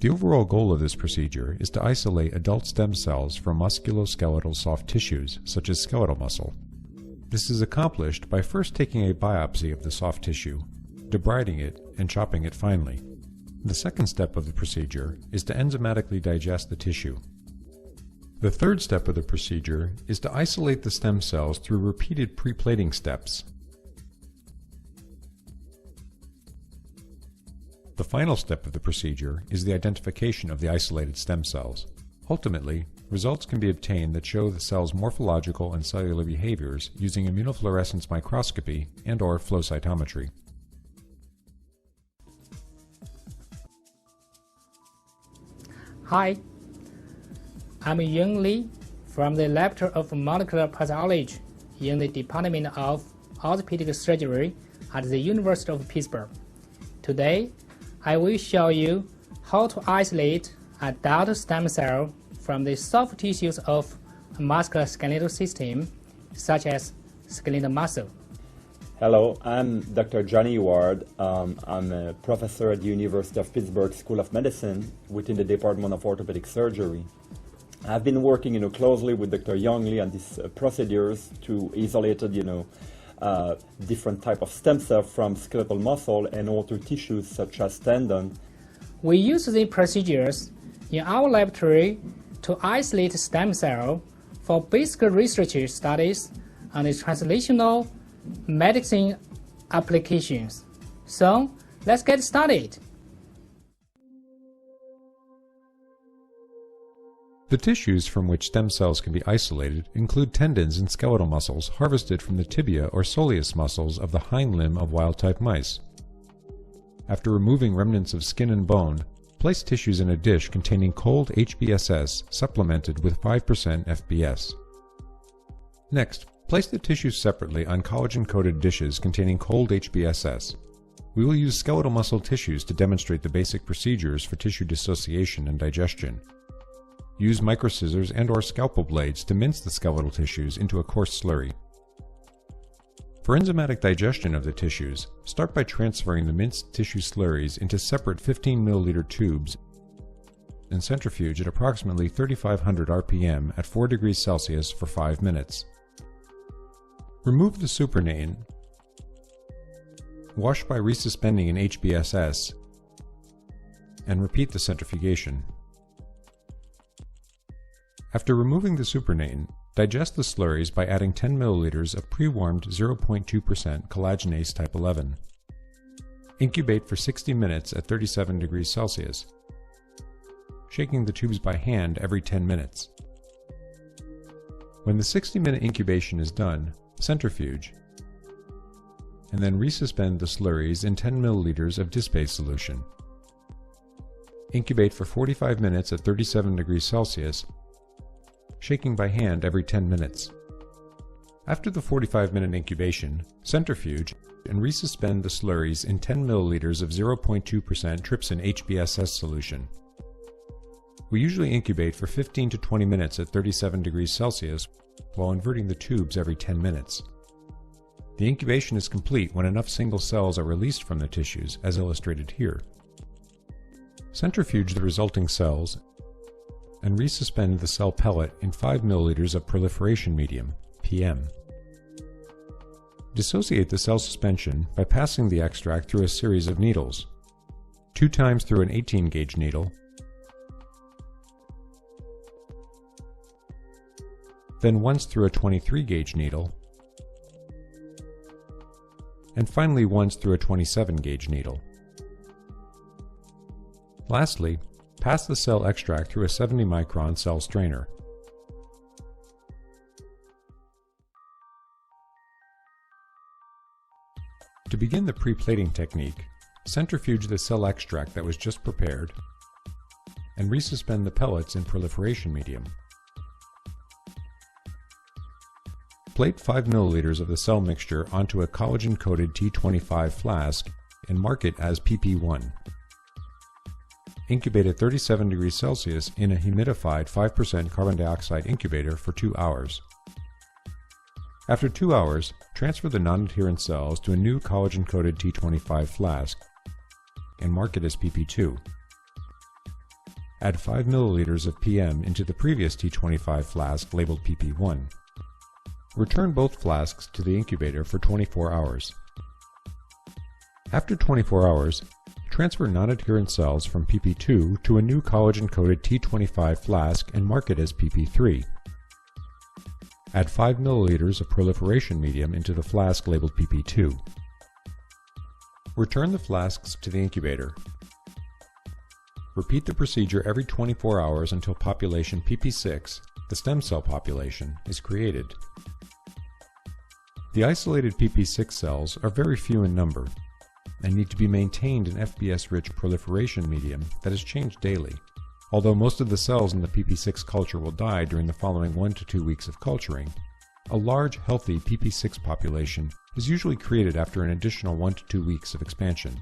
The overall goal of this procedure is to isolate adult stem cells from musculoskeletal soft tissues, such as skeletal muscle. This is accomplished by first taking a biopsy of the soft tissue, debriding it, and chopping it finely. The second step of the procedure is to enzymatically digest the tissue. The third step of the procedure is to isolate the stem cells through repeated preplating steps. The final step of the procedure is the identification of the isolated stem cells. Ultimately, results can be obtained that show the cell's morphological and cellular behaviors using immunofluorescence microscopy and/or flow cytometry. Hi, I'm Yun Li from the Laboratory of Molecular Pathology in the Department of Orthopedic Surgery at the University of Pittsburgh. Today, I will show you how to isolate adult stem cell from the soft tissues of a musculoskeletal system, such as skeletal muscle. Hello, I'm Dr. Johnny Ward. I'm a professor at the University of Pittsburgh School of Medicine within the Department of Orthopedic Surgery. I've been working, closely with Dr. Young Lee on these procedures to isolate, different type of stem cell from skeletal muscle and other tissues such as tendon. We use these procedures in our laboratory to isolate stem cell for basic research studies on the translational medicine applications. So, let's get started. The tissues from which stem cells can be isolated include tendons and skeletal muscles harvested from the tibia or soleus muscles of the hind limb of wild-type mice. After removing remnants of skin and bone, place tissues in a dish containing cold HBSS supplemented with 5% FBS. Next, place the tissues separately on collagen-coated dishes containing cold HBSS. We will use skeletal muscle tissues to demonstrate the basic procedures for tissue dissociation and digestion. Use microscissors and/or scalpel blades to mince the skeletal tissues into a coarse slurry. For enzymatic digestion of the tissues, start by transferring the minced tissue slurries into separate 15 milliliter tubes and centrifuge at approximately 3,500 RPM at 4 degrees Celsius for 5 minutes. Remove the supernatant. Wash by resuspending in HBSS and repeat the centrifugation. After removing the supernatant, digest the slurries by adding 10 milliliters of pre-warmed 0.2% collagenase type 11. Incubate for 60 minutes at 37 degrees Celsius, shaking the tubes by hand every 10 minutes. When the 60-minute incubation is done, centrifuge, and then resuspend the slurries in 10 milliliters of disbase solution. Incubate for 45 minutes at 37 degrees Celsius, shaking by hand every 10 minutes. After the 45-minute incubation, centrifuge and resuspend the slurries in 10 milliliters of 0.2% trypsin HBSS solution. We usually incubate for 15 to 20 minutes at 37 degrees Celsius while inverting the tubes every 10 minutes. The incubation is complete when enough single cells are released from the tissues, as illustrated here. Centrifuge the resulting cells and resuspend the cell pellet in 5 milliliters of proliferation medium, PM. Dissociate the cell suspension by passing the extract through a series of needles, 2 times through an 18-gauge needle, then once through a 23-gauge needle, and finally once through a 27-gauge needle. Lastly, pass the cell extract through a 70-micron cell strainer. To begin the pre-plating technique, centrifuge the cell extract that was just prepared and resuspend the pellets in proliferation medium. Plate 5 milliliters of the cell mixture onto a collagen-coated T25 flask and mark it as PP1. Incubate at 37 degrees Celsius in a humidified 5% carbon dioxide incubator for 2 hours. After 2 hours, transfer the non-adherent cells to a new collagen-coated T25 flask and mark it as PP2. Add 5 milliliters of PM into the previous T25 flask labeled PP1. Return both flasks to the incubator for 24 hours. After 24 hours, transfer non-adherent cells from PP2 to a new collagen-coated T25 flask and mark it as PP3. Add 5 milliliters of proliferation medium into the flask labeled PP2. Return the flasks to the incubator. Repeat the procedure every 24 hours until population PP6, the stem cell population, is created. The isolated PP6 cells are very few in number and need to be maintained in FBS-rich proliferation medium that is changed daily. Although most of the cells in the PP6 culture will die during the following 1 to 2 weeks of culturing, a large, healthy PP6 population is usually created after an additional 1 to 2 weeks of expansion.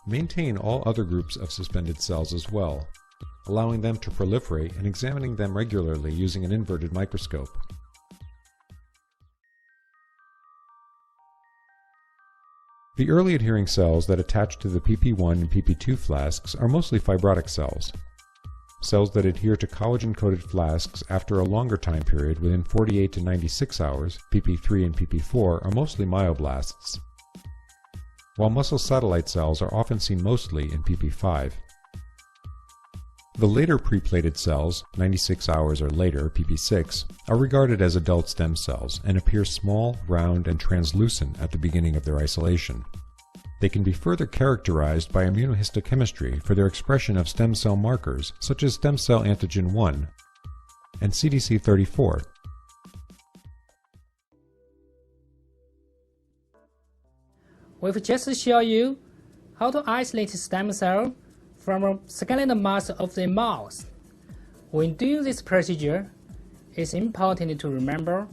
Maintain all other groups of suspended cells as well, allowing them to proliferate and examining them regularly using an inverted microscope. The early adhering cells that attach to the PP1 and PP2 flasks are mostly fibrotic cells. Cells that adhere to collagen-coated flasks after a longer time period within 48 to 96 hours, PP3 and PP4, are mostly myoblasts, while muscle satellite cells are often seen mostly in PP5. The later preplated cells, 96 hours or later, PP6, are regarded as adult stem cells and appear small, round, and translucent at the beginning of their isolation. They can be further characterized by immunohistochemistry for their expression of stem cell markers such as stem cell antigen 1 and CDC34. We've just shown you how to isolate stem cell from a skeletal mass of the mouse. When doing this procedure, it's important to remember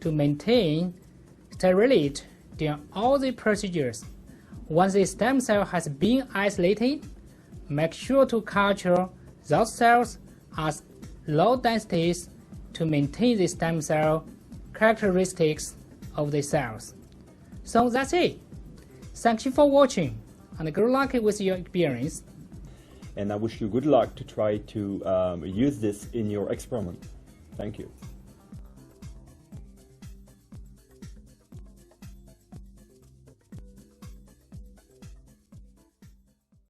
to maintain sterility during all the procedures. Once the stem cell has been isolated, make sure to culture those cells at low densities to maintain the stem cell characteristics of the cells. So that's it. Thank you for watching, and good luck with your experience. And I wish you good luck to try to use this in your experiment. Thank you.